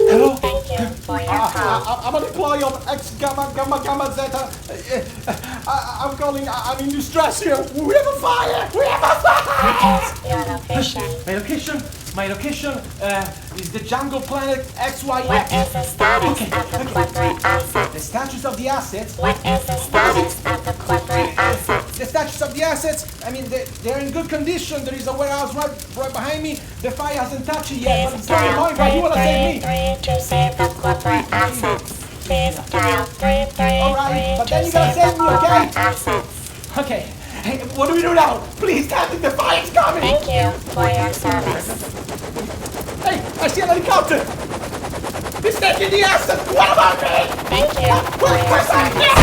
Hello? Thank you for your call. I'm a deploy of X Gamma Gamma Gamma Zeta. I'm calling. I'm in distress here. We have a fire. We have a fire. What is your location? My location is the jungle planet XY. What is the status of the corporate assets? The status of the assets. What is the status of the corporate assets? The status of the assets. I mean, they're in good condition. There is a warehouse right behind me. The fire hasn't touched it yet, but Please it's very dial annoying. But you wanna save me? 333 to save the corporate assets. Please dial 333 Alright, but then to you gotta save save the me, okay? corporate assets. Okay. Hey, what do we do now? Please tell me the fire's coming. Thank you for your service. Hey, I see an helicopter. It's taking the asset. What about me? Thank you for your Where's service.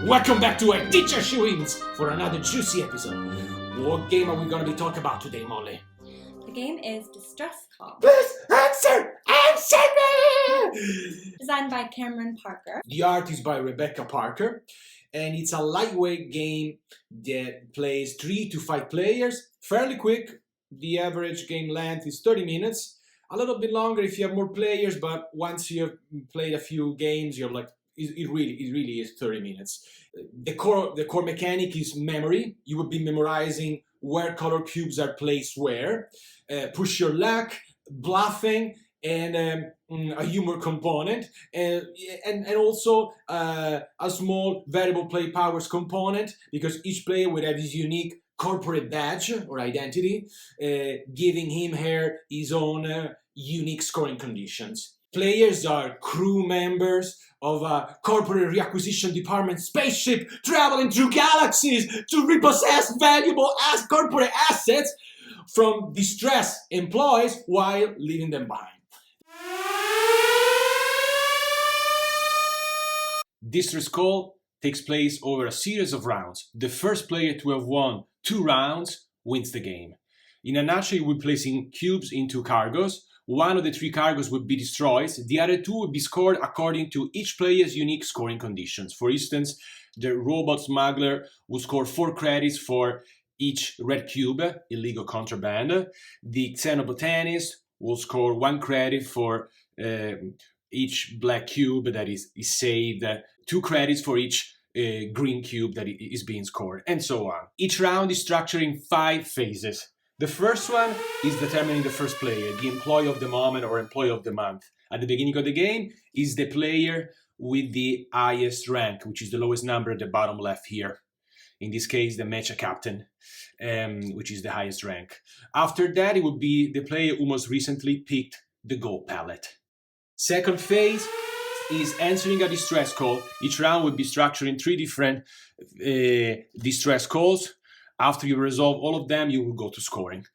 Welcome back to ITeachHerSheWins for another juicy episode. What game are we going to be talking about today, Molly? The game is Distress Call, Please answer! Answer me! designed by Cameron Parker. The art is by Rebecca Parker, and it's a lightweight game that plays 3 to 5 players, fairly quick. The average game length is 30 minutes, a little bit longer if you have more players, but once you have played a few games, you're like, it really is 30 minutes. The core mechanic is memory. You will be memorizing where color cubes are placed where, push your luck, bluffing, and a humor component, and also a small variable play powers component, because each player will have his unique corporate badge or identity, giving him/her his own unique scoring conditions. Players are crew members of a corporate reacquisition department spaceship traveling through galaxies to repossess valuable corporate assets from distressed employees while leaving them behind. Distress Call takes place over a series of rounds. The first player to have won 2 rounds wins the game. In a nutshell, we're placing cubes into cargos. One of the 3 cargos would be destroyed. The other 2 would be scored according to each player's unique scoring conditions. For instance, the robot smuggler will score 4 credits for each red cube, illegal contraband. The xenobotanist will score 1 credit for each black cube that is saved, 2 credits for each green cube that is being scored, and so on. Each round is structured in 5 phases. The first one is determining the first player, the employee of the moment or employee of the month. At the beginning of the game is the player with the highest rank, which is the lowest number at the bottom left here. In this case, the mecha captain, which is the highest rank. After that, it would be the player who most recently picked the gold palette. Second phase is answering a distress call. Each round will be structured in 3 different distress calls. After you resolve all of them, you will go to scoring.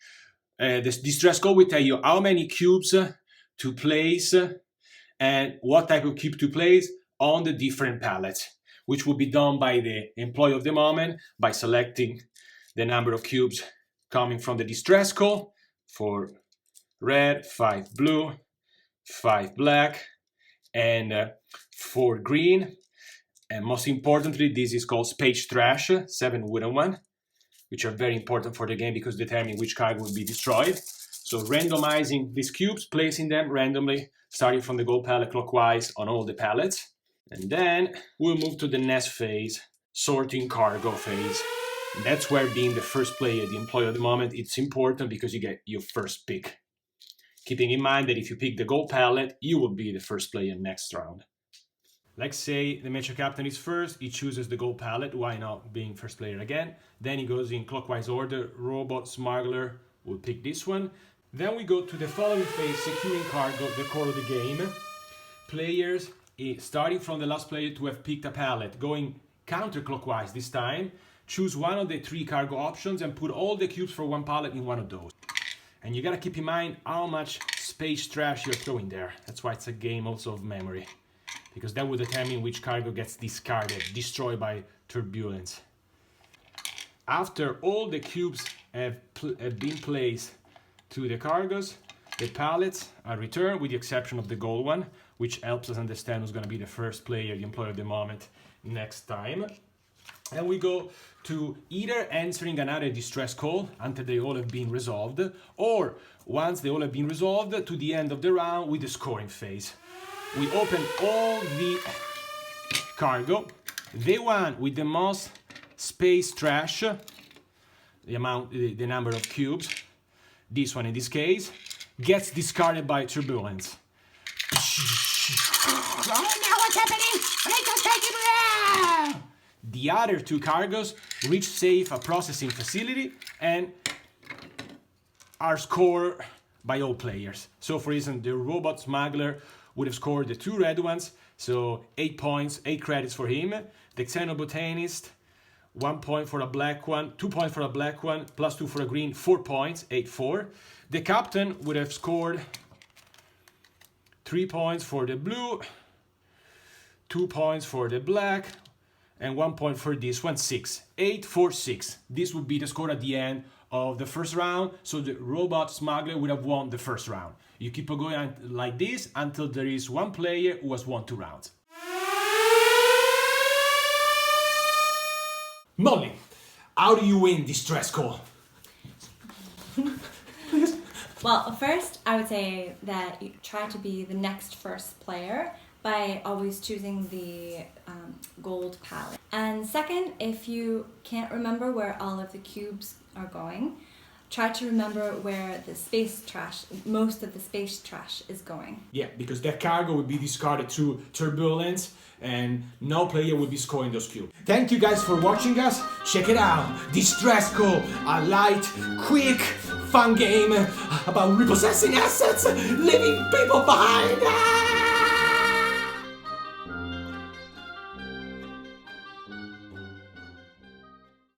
This distress call will tell you how many cubes to place and what type of cube to place on the different palettes, which will be done by the employee of the moment by selecting the number of cubes coming from the distress call. For red, 5 blue, 5 black, and 4 green. And most importantly, this is called Space Trash, 7 wooden one, which are very important for the game because determine which card will be destroyed. So randomizing these cubes, placing them randomly, starting from the gold palette clockwise on all the palettes. And then we'll move to the next phase, sorting cargo phase. That's where being the first player, the employee of the moment, it's important because you get your first pick. Keeping in mind that if you pick the gold palette, you will be the first player next round. Let's say the mecha captain is first, he chooses the gold palette, why not being first player again? Then he goes in clockwise order, robot smuggler will pick this one. Then we go to the following phase, securing cargo, the core of the game. Players, starting from the last player to have picked a palette, going counterclockwise this time, choose one of the 3 cargo options and put all the cubes for 1 palette in one of those. And you gotta keep in mind how much space trash you're throwing there. That's why it's a game also of memory, because that will determine which cargo gets discarded, destroyed by turbulence. After all the cubes have been placed to the cargos, The pallets are returned with the exception of the gold one, which helps us understand who's going to be the first player, the employee of the moment, next time. And we go to either answering another distress call until they all have been resolved, or once they all have been resolved, to the end of the round with the scoring phase. We open all the cargo. The one with the most space trash, the number of cubes, this one in this case, gets discarded by turbulence. Oh no, what's happening? I just take it around! The other two cargoes reach safe a processing facility and are scored by all players. So for instance, the robot smuggler would have scored the two red ones, so 8 points, 8 credits for him. The xenobotanist, 1 point for a black one, 2 points for a black one, plus 2 for a green, 4 points, 8-4. The captain would have scored 3 points for the blue, 2 points for the black, and 1 point for this one, 6. 8-4-6. This would be the score at the end of the first round, so the robot smuggler would have won the first round. You keep on going like this until there is one player who has won 2 rounds. Molly, how do you win distress call? Well, first, I would say that you try to be the next first player by always choosing the gold palette. And second, if you can't remember where all of the cubes are going, try to remember where the space trash, most of the space trash is going. Yeah, because that cargo would be discarded through turbulence and no player would be scoring those cubes. Thank you guys for watching us. Check it out. Distress Call, a light, quick, fun game about repossessing assets, leaving people behind.